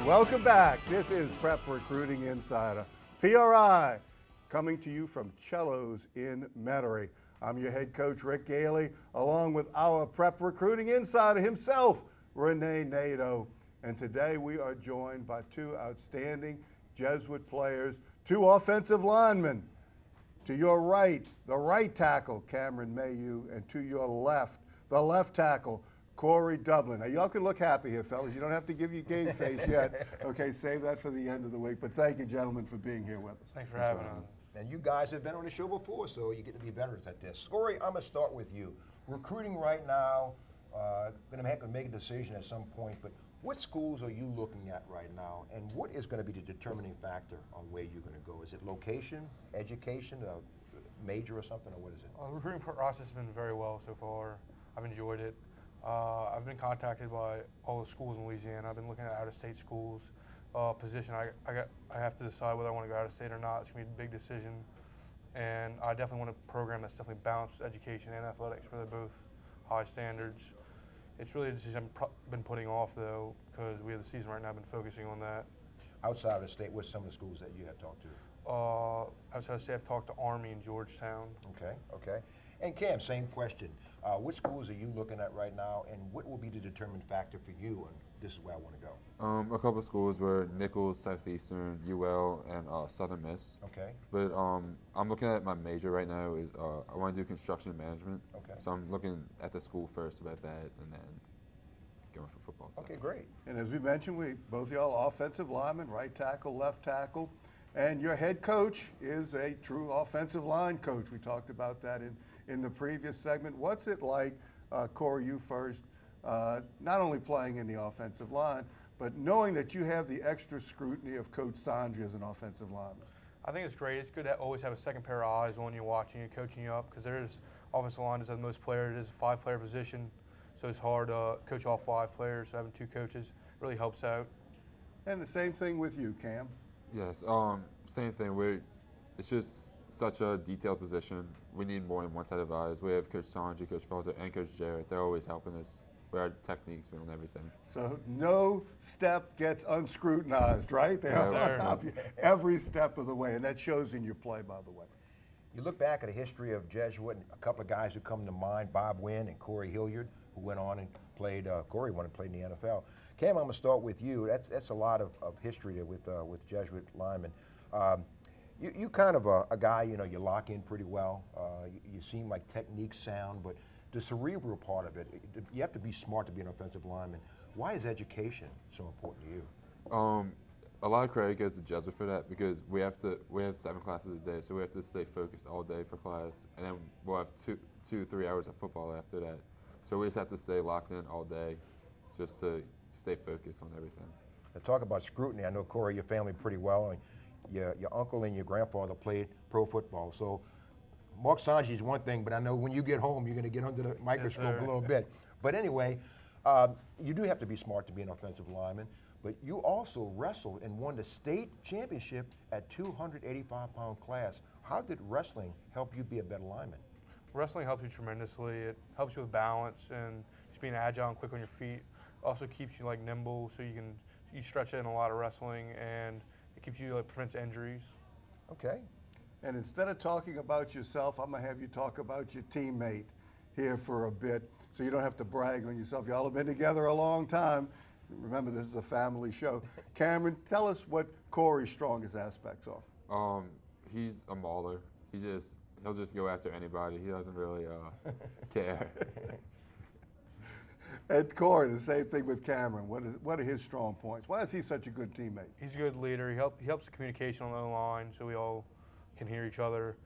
Welcome back. This is Prep Recruiting Insider, PRI, coming to you from CELLO'S in Metairie. I'm your head coach, Rick GAILLE, along with our Prep Recruiting Insider himself, Renee Nadeau. And today we are joined by two outstanding Jesuit players, two offensive linemen. To your right, the right tackle, Cameron Maheu, and to your left, the left tackle, Corey Dublin. Now, y'all can look happy here, fellas. You don't have to give your game face yet. Okay, save that for the end of the week. But thank you, gentlemen, for being here with us. Thanks for having us. And you guys have been on the show before, so you get to be veterans at this. Corey, I'm going to start with you. Recruiting right now, going to have to make a decision at some point, but what schools are you looking at right now, and what is going to be the determining factor on where you're going to go? Is it location, education, a major or something, or what is it? The recruiting process has been very well so far. I've enjoyed it. I've been contacted by all the schools in Louisiana. I've been looking at out-of-state schools. Position, I have to decide whether I want to go out-of-state or not. It's going to be a big decision. And I definitely want a program that's definitely balanced education and athletics, where they're both high standards. It's really a decision I've been putting off, though, because we have the season right now. I've been focusing on that. Outside of the state, what's some of the schools that you have talked to? Outside of the state, I've talked to Army and Georgetown. Okay. And Cam, same question. What schools are you looking at right now, and what will be the determined factor for you, and this is where I want to go? A couple of schools were Nichols, Southeastern, UL, and Southern Miss. Okay. But I'm looking at my major right now is I want to do construction management. Okay. So I'm looking at the school first about that, and then going for football. Okay, great. And as we mentioned, both of y'all offensive linemen, right tackle, left tackle. And your head coach is a true offensive line coach. We talked about that in the previous segment. What's it like, Corey, you first, not only playing in the offensive line, but knowing that you have the extra scrutiny of Coach Sandri as an offensive lineman? I think it's great. It's good to always have a second pair of eyes on you, watching you, coaching you up, because there's offensive line doesn't have most players. It is a 5-player position, so it's hard to coach all 5 players. So having 2 coaches really helps out. And the same thing with you, Cam. Yes, same thing. It's just such a detailed position. We need more than one set of eyes. We have Coach Sandri, Coach Felder, and Coach Jarrett. They're always helping us with our techniques and everything. So no step gets unscrutinized, right? They are on top of you every step of the way, and that shows in your play, by the way. You look back at the history of Jesuit, and a couple of guys who come to mind, Bob Wynn and Corey Hilliard, who went on and played, Corey went and played in the NFL. Cam, I'm going to start with you. That's a lot of history there with Jesuit linemen. You kind of a guy, you lock in pretty well. You seem like technique sound, but the cerebral part of it, you have to be smart to be an offensive lineman. Why is education so important to you? A lot of credit goes to Jesuit for that, because we have 7 classes a day, so we have to stay focused all day for class, and then we'll have 2-3 hours of football after that. So we just have to stay locked in all day, just to stay focused on everything. Now, talk about scrutiny. I know, Corey, your family pretty well, and your uncle and your grandfather played pro football. So Mark Sandri is one thing, but I know when you get home, you're going to get under the microscope a little bit. But anyway, you do have to be smart to be an offensive lineman, but you also wrestled and won the state championship at 285-pound class. How did wrestling help you be a better lineman? Wrestling helps you tremendously. It helps you with balance and just being agile and quick on your feet. Also keeps you nimble, so you stretch in a lot of wrestling, and it keeps you prevents injuries. Okay. And instead of talking about yourself, I'm gonna have you talk about your teammate here for a bit, so you don't have to brag on yourself. Y'all have been together a long time. Remember, this is a family show. Cameron, tell us what Corey's strongest aspects are. He's a mauler. He'll just go after anybody. He doesn't really care. And Corey, the same thing with Cameron. What are his strong points? Why is he such a good teammate? He's a good leader. He helps the communication on the line, so we all can hear each other.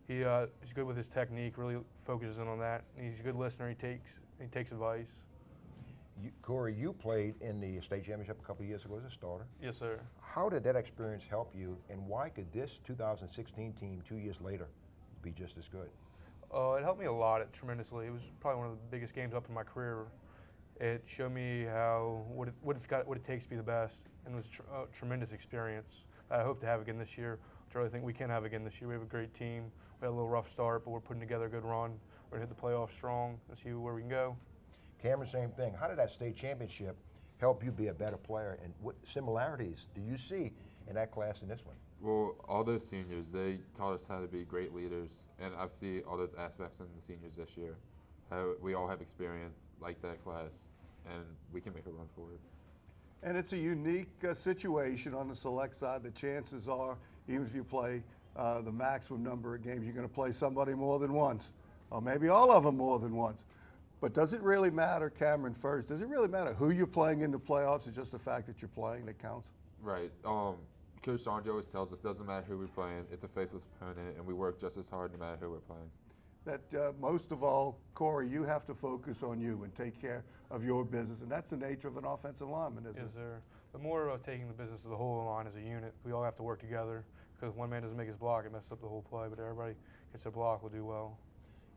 He's good with his technique. Really focuses in on that. He's a good listener. He takes advice. Corey, you played in the state championship a couple of years ago as a starter. Yes, sir. How did that experience help you, and why could this 2016 team 2 years later be just as good? It helped me a lot, tremendously. It was probably one of the biggest games up in my career. It showed me what it takes to be the best, and it was a tremendous experience that I hope to have again this year, which I really think we can have again this year. We have a great team. We had a little rough start, but we're putting together a good run. We're going to hit the playoffs strong and see where we can go. Cameron, same thing. How did that state championship help you be a better player? And what similarities do you see in that class and this one? Well, all those seniors, they taught us how to be great leaders, and I've seen all those aspects in the seniors this year. How we all have experience like that class, and we can make a run forward. And it's a unique situation on the select side. The chances are, even if you play the maximum number of games, you're going to play somebody more than once, or maybe all of them more than once. But does it really matter, Cameron, first, does it really matter who you're playing in the playoffs? It's just the fact that you're playing that counts? Right. Coach Sanjay always tells us it doesn't matter who we're playing, it's a faceless opponent, and we work just as hard no matter who we're playing. That most of all, Corey, you have to focus on you and take care of your business, and that's the nature of an offensive lineman, isn't it? Yes, sir. The more of taking the business of the whole line as a unit, we all have to work together, because if one man doesn't make his block, it messes up the whole play, but everybody gets their block, will do well.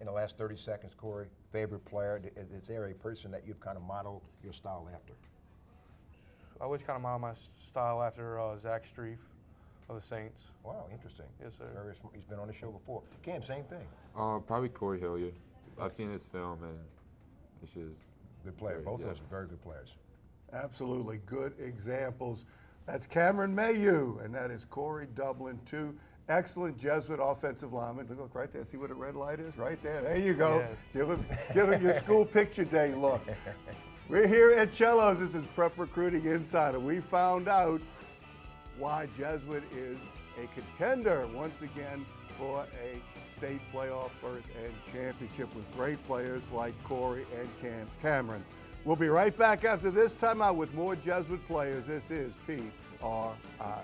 In the last 30 seconds, Corey, favorite player, is there a person that you've kind of modeled your style after? I always kind of model my style after Zach Streif of the Saints. Wow, interesting. Yes, sir. He's been on the show before. Cam, same thing. Probably Corey Hilliard. I've seen his film, and it's just Good player. great, Both yes. those are very good players. Absolutely, good examples. That's Cameron Maheu, and that is Corey Dublin, two excellent Jesuit offensive linemen. Look right there, see where the red light is? Right there, there you go. Yes. Give him your school picture day look. We're here at CELLO'S. This is Prep Recruiting Insider. We found out why Jesuit is a contender once again for a state playoff berth and championship with great players like Corey and Cameron. We'll be right back after this timeout with more Jesuit players. This is PRI.